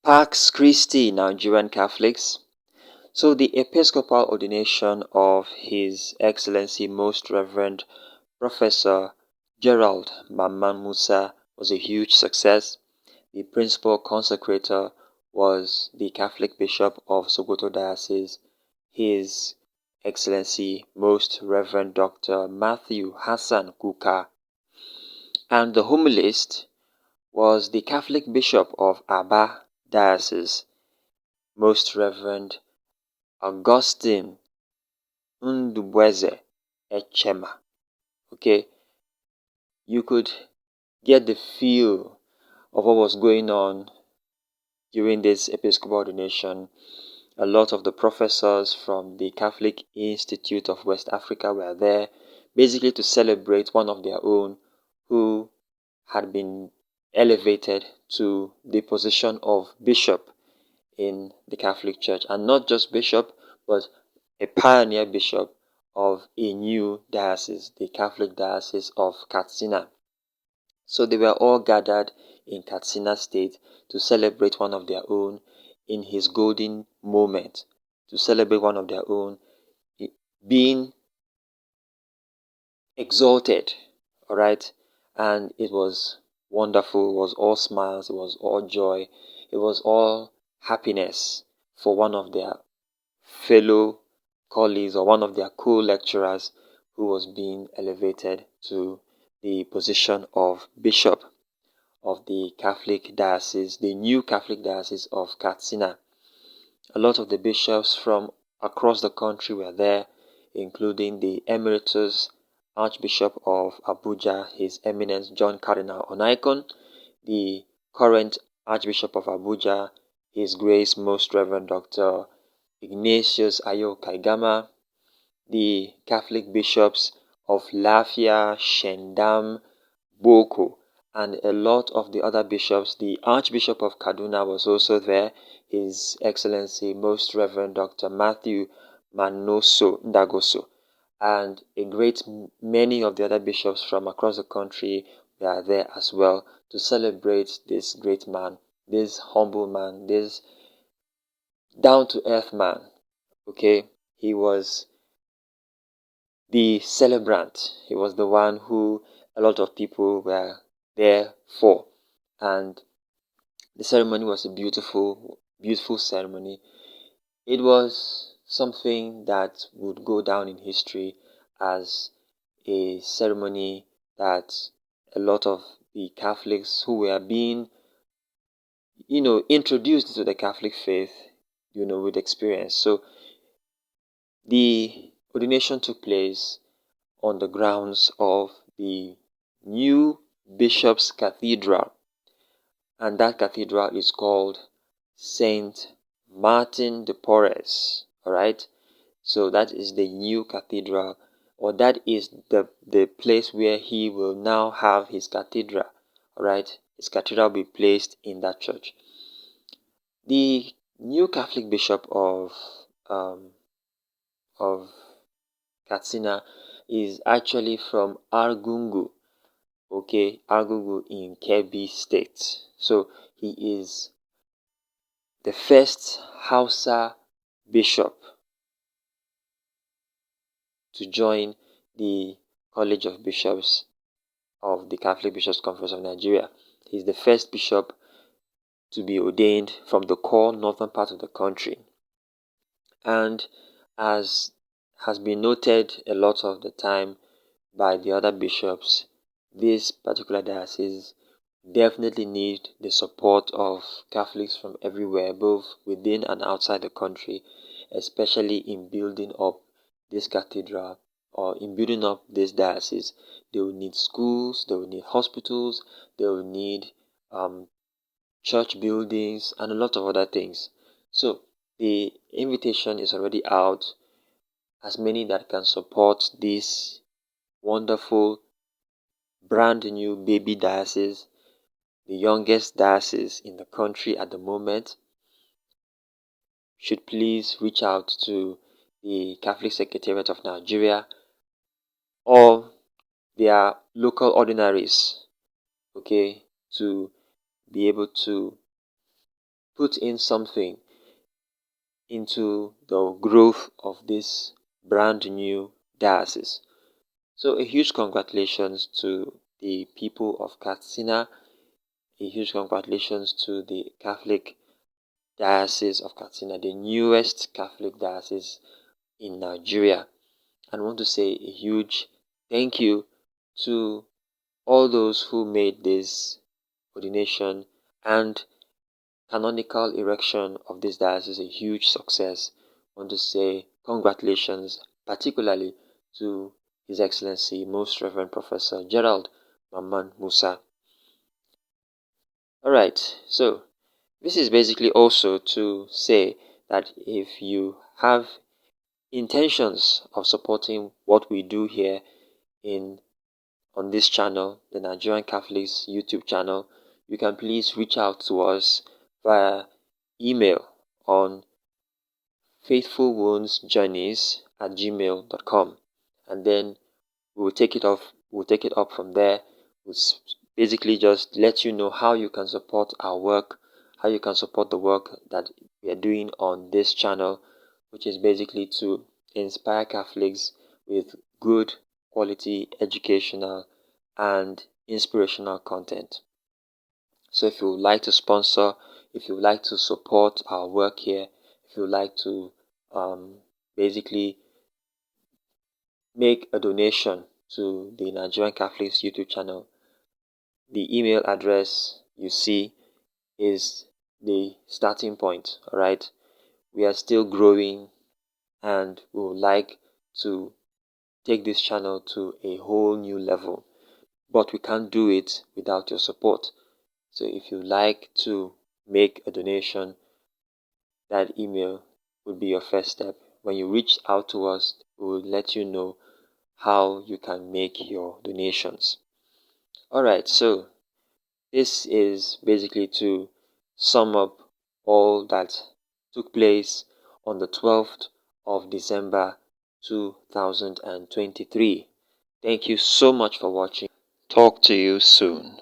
Pax Christi, Nigerian Catholics. So the Episcopal Ordination of His Excellency Most Reverend Professor Gerald Mamman Musa was a huge success. The principal consecrator was the Catholic Bishop of Sokoto Diocese, His Excellency Most Reverend Dr. Matthew Hassan Kukah. And the homilist was the Catholic Bishop of Aba Diocese, Most Reverend Augustine Ndubweze Echema. Okay, you could get the feel of what was going on during this Episcopal ordination. A lot of the professors from the Catholic Institute of West Africa were there, basically to celebrate one of their own who had been elevated to the position of bishop in the Catholic Church, and not just bishop, but a pioneer bishop of a new diocese, the Catholic Diocese of Katsina. So they were all gathered in Katsina State to celebrate one of their own in his golden moment, to celebrate one of their own being exalted, all right? And it was wonderful. It was all smiles, it was all joy, it was all happiness for one of their fellow colleagues or one of their co-lecturers who was being elevated to the position of bishop of the Catholic Diocese, the new Catholic Diocese of Katsina. A lot of the bishops from across the country were there, including the Emeritus Archbishop of Abuja, His Eminence John Cardinal Onaikon, the current Archbishop of Abuja, His Grace Most Reverend Dr. Ignatius Ayo Kaigama, the Catholic bishops of Lafia, Shendam, Boko, and a lot of the other bishops. The Archbishop of Kaduna was also there, His Excellency Most Reverend Dr. Matthew Manoso Ndagoso, and a great many of the other bishops from across the country were there as well to celebrate this great man, this humble man, this down-to-earth man. Okay, he was the celebrant. He was the one who a lot of people were there for, and the ceremony was a beautiful ceremony. It was something that would go down in history as a ceremony that a lot of the Catholics who were being introduced to the Catholic faith would experience. So the ordination took place on the grounds of the new Bishop's Cathedral, and that cathedral is called Saint Martin de Porres. All right, so that is the new cathedral, or that is the place where he will now have his cathedral. All right, his cathedral will be placed in that church. The new Catholic Bishop of Katsina is actually from Argungu, okay, Argungu in Kebbi State. So he is the first Hausa Bishop to join the College of Bishops of the Catholic Bishops Conference of Nigeria. He's the first bishop to be ordained from the core northern part of the country. And as has been noted a lot of the time by the other bishops, this particular diocese definitely need the support of Catholics from everywhere, both within and outside the country, especially in building up this cathedral or in building up this diocese. They will need schools, they will need hospitals, they will need church buildings, and a lot of other things. So the invitation is already out, as many that can support this wonderful brand new baby diocese, the youngest diocese in the country at the moment, should please reach out to the Catholic Secretariat of Nigeria or their local ordinaries, okay, to be able to put in something into the growth of this brand new diocese. So a huge congratulations to the people of Katsina, a huge congratulations to the Catholic Diocese of Katsina, the newest Catholic diocese in Nigeria. And I want to say a huge thank you to all those who made this ordination and canonical erection of this diocese a huge success. I want to say congratulations particularly to His Excellency Most Reverend Professor Gerald Mamman Musa. Alright, so this is basically also to say that if you have intentions of supporting what we do here on this channel, the Nigerian Catholics YouTube channel, you can please reach out to us via email on faithfulwoundsjourneys@gmail.com, and then we'll take it up from there. We'll basically just let you know how you can support our work, how you can support the work that we are doing on this channel, which is basically to inspire Catholics with good quality educational and inspirational content. So if you would like to sponsor, if you would like to support our work here, if you would like to basically make a donation to the Nigerian Catholics YouTube channel, the email address you see is the starting point. Alright, we are still growing and we would like to take this channel to a whole new level, but we can't do it without your support. So if you like to make a donation, that email would be your first step. When you reach out to us, we will let you know how you can make your donations. Alright, so this is basically to sum up all that took place on the 12th of December 2023. Thank you so much for watching. Talk to you soon.